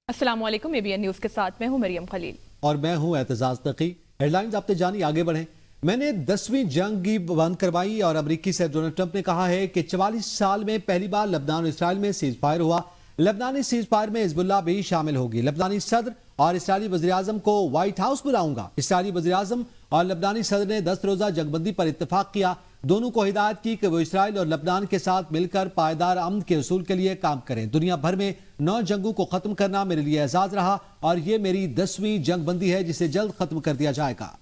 अस्सलाम वालेकुम, ABN news के साथ मैं हूं मरियम खलील और मैं हूं एतजाज तकी। हेडलाइंस आपते जानी आगे बढ़ें। मैंने 10वीं जंग की बंद करवाई और अमरीकी सदर डोनाल्ड ट्रंप ने कहा है कि 44 साल में पहली बार लबनान और इसराइल में सीज फायर हुआ। लबनानी सीज फायर में हिजबुल्लाह भी शामिल होगी। लबनानी सदर और इसराइली वज़ीर-ए-आज़म को व्हाइट हाउस बुलाऊंगा। इसराइली वज़ीर-ए-आज़म और लबनानी सदर ने 10 रोजा जंगबंदी पर इत्तेफाक किया। दोनों को हिदायत की कि वो इसराइल और लबनान के साथ मिलकर पायदार अमन के उसूल के लिए काम करें। दुनिया भर में 9 जंगों को खत्म करना मेरे लिए एजाज रहा और ये मेरी 10वीं जंगबंदी है जिसे जल्द खत्म कर दिया जाएगा।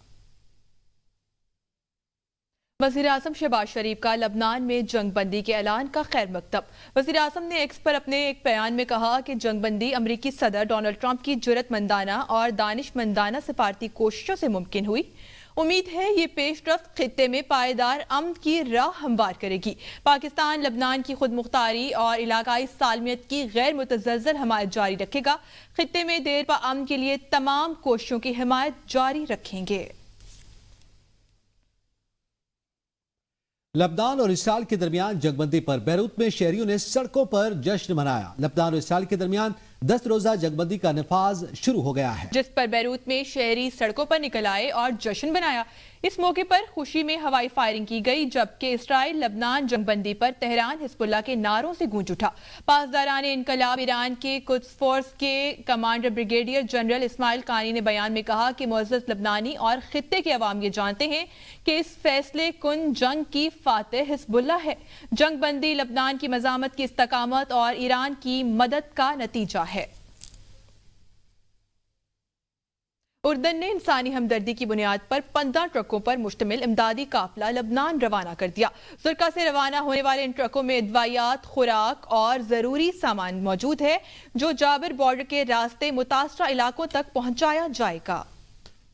वज़ीर-ए-आज़म शहबाज शरीफ का लबनान में जंगबंदी के ऐलान का खैर मकतब। वज़ीर-ए-आज़म ने एक्स पर अपने एक बयान में कहा कि जंगबंदी अमरीकी सदर डोनाल्ड ट्रंप की जुर्रतमंदाना और दानिशमंदाना सिफारती कोशिशों से मुमकिन हुई। उम्मीद है ये पेशरफ्त खित्ते में पायदार अमन की राह हमवार करेगी। पाकिस्तान लबनान की खुद मुख्तारी और इलाकाई सालमियत की गैर मुतज़लज़ल हमायत जारी रखेगा। खित्ते में देर पा अमन के लिए तमाम कोशिशों की हिमायत जारी रखेंगे। लबनान और इसराइल के दरमियान जंगबंदी पर बैरूत में शहरियों ने सड़कों पर जश्न मनाया। लबनान और इसराइल के दरमियान 10 रोजा जंगबंदी का नफाज शुरू हो गया है, जिस पर बैरूत में शहरी सड़कों पर निकल आए और जश्न मनाया। इस मौके पर खुशी में हवाई फायरिंग की गई, जबकि इसराइल लबनान जंगबंदी पर तेहरान हिजबुल्लाह के नारों से गूंज उठा। पासदारान इनकलाब ईरान के कुद्स फोर्स के कमांडर ब्रिगेडियर जनरल इस्माइल कानी ने बयान में कहा कि मुअज़्ज़ज़ लबनानी और खित्ते के अवाम ये जानते हैं कि इस फैसले कुन जंग की फातेह हिजबुल्लाह है। जंगबंदी लबनान की मज़ामत की इस्तकामत और ईरान की मदद का नतीजा है। उर्दन ने इंसानी हमदर्दी की बुनियाद पर 15 ट्रकों पर मुश्तमिल इमदादी काफिला लबनान रवाना कर दिया। जुर्का से रवाना होने वाले इन ट्रकों में दवाइयात, खुराक और जरूरी सामान मौजूद है, जो जाबिर बॉर्डर के रास्ते मुतासरा इलाकों तक पहुंचाया जाएगा।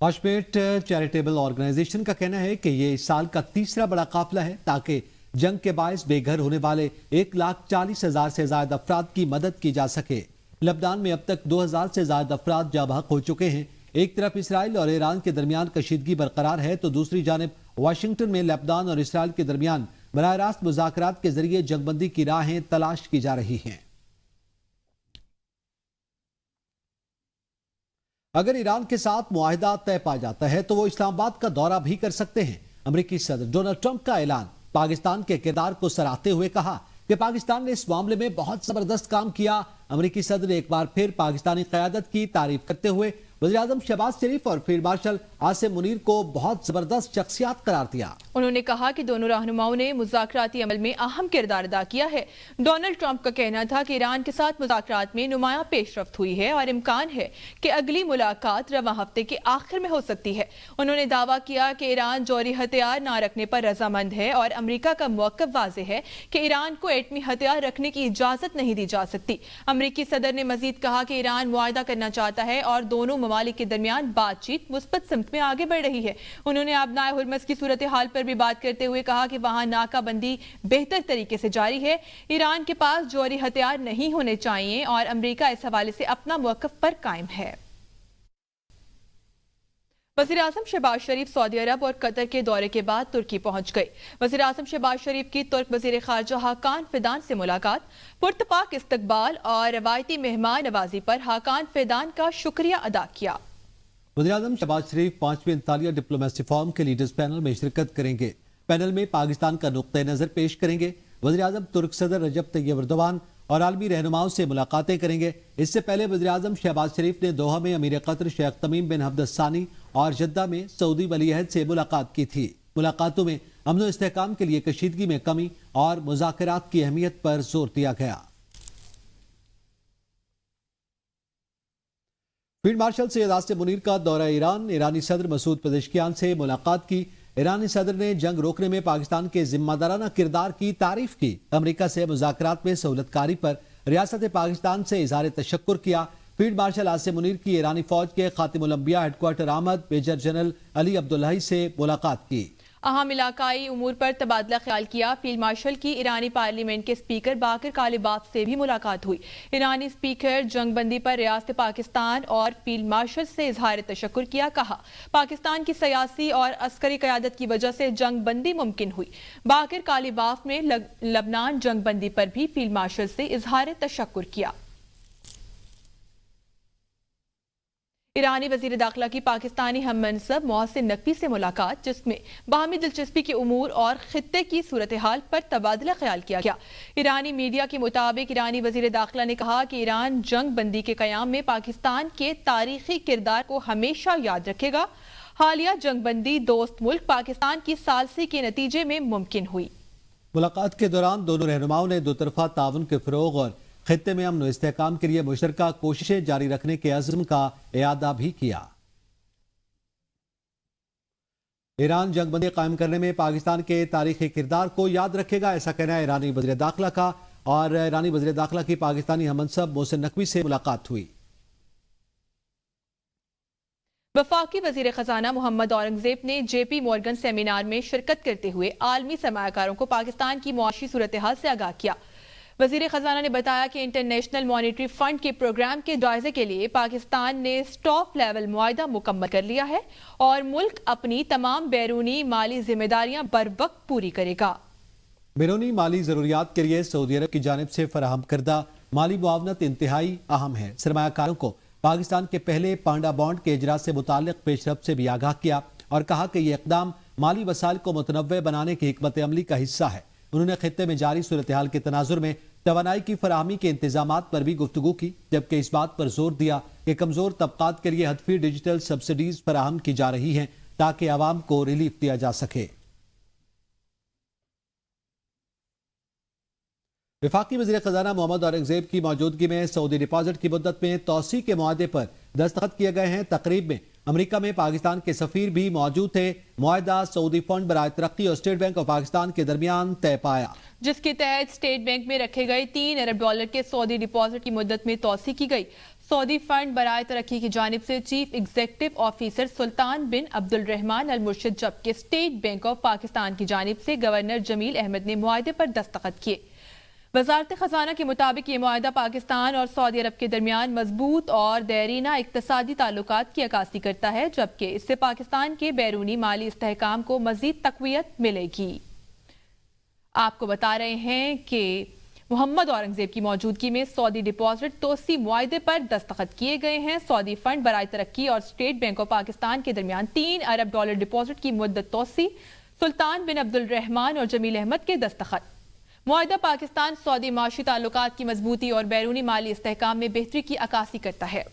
वाशमेट चैरिटेबल ऑर्गेनाइजेशन का कहना है कि ये इस साल का तीसरा बड़ा काफिला है, ताकि जंग के बायस बेघर होने वाले 1,40,000 से ज्यादा अफराद की मदद की जा सके। लबनान में अब तक 2,000 से ज्यादा अफराद जाँ बहक हो चुके हैं। एक तरफ इसराइल और ईरान के दरमियान कशीदगी बरकरार है, तो दूसरी जानिब वाशिंगटन में लबनान और इसराइल के दरमियान बराह रास्त मुज़ाकरात के जरिए जंगबंदी की राहें तलाश की जा रही हैं। अगर ईरान के साथ मुआहिदा तय पा जाता है तो वो इस्लामाबाद का दौरा भी कर सकते हैं। अमरीकी सदर डोनाल्ड ट्रंप का ऐलान। पाकिस्तान के किरदार को सराहते हुए कहा कि पाकिस्तान ने इस मामले में बहुत जबरदस्त काम किया। अमरीकी सदर ने एक बार फिर पाकिस्तानी क़यादत की तारीफ करते हुए वज़ीर-ए-आज़म शहबाज शरीफ और फील्ड मार्शल आसिम मुनीर को बहुत जबरदस्त शख्सियत करार दिया। उन्होंने कहा कि दोनों रहनुमाओं ने मुज़ाकराती अमल में अहम किरदार अदा किया है। डोनाल्ड ट्रंप का कहना था कि ईरान के साथ मुज़ाकरात में नुमायां पेशरफ्त हुई है और इम्कान है कि अगली मुलाकात रवां हफ्ते के आखिर में हो सकती है। उन्होंने दावा किया कि ईरान जौहरी हथियार न रखने पर रजामंद है और अमरीका का मौक़िफ़ वाज़ेह है कि ईरान को एटमी हथियार रखने की इजाज़त नहीं दी जा सकती। अमरीकी सदर ने मजीद कहा कि ईरान मुआहदा करना चाहता है और दोनों ममालिक के दरमियान बातचीत मुस्बत सिमत में आगे बढ़ रही है। उन्होंने आबनाए हुर्मस की सूरत हाल पर भी बात करते हुए कहा कि वहां नाकाबंदी बेहतर तरीके से जारी है। ईरान के पास जौहरी हथियार नहीं होने चाहिए और अमरीका इस हवाले से अपना मौक़िफ़ पर कायम है। वज़ीर-ए-आज़म शहबाज शरीफ सऊदी अरब और कतर के दौरे के बाद तुर्की पहुंच गए। वज़ीर-ए-आज़म शहबाज शरीफ की तुर्क वज़ीर ख़ारजा हाकान फिदान से मुलाकात, पुरतपाक इस्तकबाल और रवायती मेहमान नवाजी पर हाकान फिदान का शुक्रिया अदा किया। वज़ीर-ए-आज़म शहबाज शरीफ 5वें अंतालिया डिप्लोमेसी फोरम के लीडर्स पैनल में शिरकत करेंगे। पैनल में पाकिस्तान का नुक्ते नजर पेश करेंगे। वज़ीर-ए-आज़म तुर्क सदर रजब तैयब एर्दोगान और आलमी रहनुमाओं से मुलाकातें करेंगे। इससे पहले वज़ीर-ए-आज़म शहबाज शरीफ ने दोहा में अमीर कतर शेख तमीम बिन हम्द सानी और जद्दा में सऊदी वलीअहद से मुलाकात की थी। मुलाकातों में अमन व इस्तेहकाम के लिए कशीदगी में कमी और मुज़ाकरात की अहमियत पर जोर दिया गया। फील्ड मार्शल सैयद आसिम मुनीर का दौरा ईरान। ईरानी सदर मसूद पेज़ेश्कियान से मुलाकात की। ईरानी सदर ने जंग रोकने में पाकिस्तान के जिम्मेदाराना किरदार की तारीफ की। अमरीका से मुज़ाकरात में सहूलतकारी पर रियासत पाकिस्तान से इज़हार तशक्कुर किया। फील्ड मार्शल आसिम मुनीर की ईरानी फौज के खातिमुल अंबिया हेडक्वार्टर आमद मेजर जनरल अली अब्दुल्लाही से मुलाकात की। अहम इलाकाई उमूर पर तबादला ख्याल किया। फील्ड मार्शल की ईरानी पार्लियामेंट के स्पीकर बाकर कालिबाफ से भी मुलाकात हुई। ईरानी स्पीकर जंगबंदी पर रियासत पाकिस्तान और फील्ड मार्शल से इजहार तशक्कुर किया। कहा पाकिस्तान की सियासी और अस्करी क़यादत की वजह से जंगबंदी मुमकिन हुई। बाकर कालिबाफ ने लबनान जंगबंदी पर भी फील्ड मार्शल से इजहार तशक्कुर किया। ईरानी वजीर दाखिला की पाकिस्तानी हम मनसब मोहसिन नकवी से मुलाकात, जिसमें बाहमी दिलचस्पी के उमूर और खित्ते की सूरत हाल पर तबादला ख्याल किया गया। ईरानी मीडिया के मुताबिक ईरानी वजीर दाखिला ने कहा कि ईरान जंग बंदी के क़याम में पाकिस्तान के तारीखी किरदार को हमेशा याद रखेगा। हालिया जंग बंदी दोस्त मुल्क पाकिस्तान की सालसी के नतीजे में मुमकिन हुई। मुलाकात के दौरान दोनों रहनुमाओं ने दो तरफा ताउन के फ़रोग़ और खित्ते में अमन व इस्तेहकाम के लिए मुश्तरका कोशिशें जारी रखने के अज़्म का इयादा भी किया। ईरान जंगबंदी कायम करने में पाकिस्तान के तारीखी किरदार को याद रखेगा, ऐसा कहना है ईरानी वज़ीर दाखिला का। और ईरानी वज़ीर दाखिला की पाकिस्तानी हम मनसब मोहसिन नकवी से मुलाकात हुई। वफाकी वजीर खजाना मोहम्मद औरंगजेब ने JP मॉर्गन सेमिनार में शिरकत करते हुए आलमी सरमायाकारों को पाकिस्तान की मुआशी सूरत हाल से आगाह किया। वजीर खजाना ने बताया कि इंटरनेशनल मॉनेटरी फंड के प्रोग्राम के जायजे के लिए पाकिस्तान ने स्टॉप लेवल मुआहदा मुकम्मल कर लिया है और मुल्क अपनी तमाम बैरूनी माली जिम्मेदारियां बर वक्त पूरी करेगा। बैरूनी माली जरूरियात के लिए सऊदी अरब की जानिब से फराहम करदा माली मुआवनत इंतहाई अहम है। सरमायाकारों को पाकिस्तान के पहले पांडा बॉन्ड के इजरा से मुताल्लिक पेशरफ्त से भी आगाह किया और कहा कि यह इक़दाम माली वसाइल को मुतनव्वे बनाने की हिकमत अमली का हिस्सा है। उन्होंने खित्ते में जारी सूरत हाल के तनाजुर में तवानाई की फराहमी के इंतजामात पर भी गुफ्तगू की, जबकि इस बात पर जोर दिया कि कमजोर तबकात के लिए हदफी डिजिटल सब्सिडीज फराहम की जा रही हैं ताकि आवाम को रिलीफ दिया जा सके। वफाकी वज़ीर खजाना मोहम्मद औरंगजेब की मौजूदगी में सऊदी डिपॉजिट की मुद्दत में तौसी के मुआहदे पर दस्तखत किए गए हैं। तकरीब में अमेरिका में पाकिस्तान के सफीर भी मौजूद थे। मुआहदा सऊदी फंड बराए तरक्की और स्टेट बैंक ऑफ पाकिस्तान के दरमियान तय पाया, जिसके तहत स्टेट बैंक में रखे गए $3 अरब के सऊदी डिपॉजिट की मुद्दत में तौसी की गई। सऊदी फंड बराए तरक्की की जानिब से चीफ एग्जीक्यूटिव ऑफिसर सुल्तान बिन अब्दुल रहमान अल मुर्शिद, जबकि स्टेट बैंक ऑफ पाकिस्तान की जानिब से गवर्नर जमील अहमद ने मुआहदे पर दस्तखत किए। वजारत खजाना के मुताबिक ये मुआहदा पाकिस्तान और सऊदी अरब के दरमियान मजबूत और देरीना इक्तसादी ताल्लुकात की अक्कासी करता है, जबकि इससे पाकिस्तान के बैरूनी माली इस्तेहकाम को मजीद तक़वियत मिलेगी। आपको बता रहे हैं कि मोहम्मद औरंगजेब की मौजूदगी में सऊदी डिपॉजिट तोसी मुआहदे पर दस्तखत किए गए हैं। सऊदी फंड बराए तरक्की और स्टेट बैंक ऑफ पाकिस्तान के दरमियान $3 अरब डिपॉजिट की मुद्दत तोसी, सुल्तान बिन अब्दुल रहमान और जमील अहमद के दस्तखत। मुआहदा पाकिस्तान सऊदी माशी ताल्लुकात की मजबूती और बैरूनी माली इस्तेहकाम में बेहतरी की अक्कासी करता है।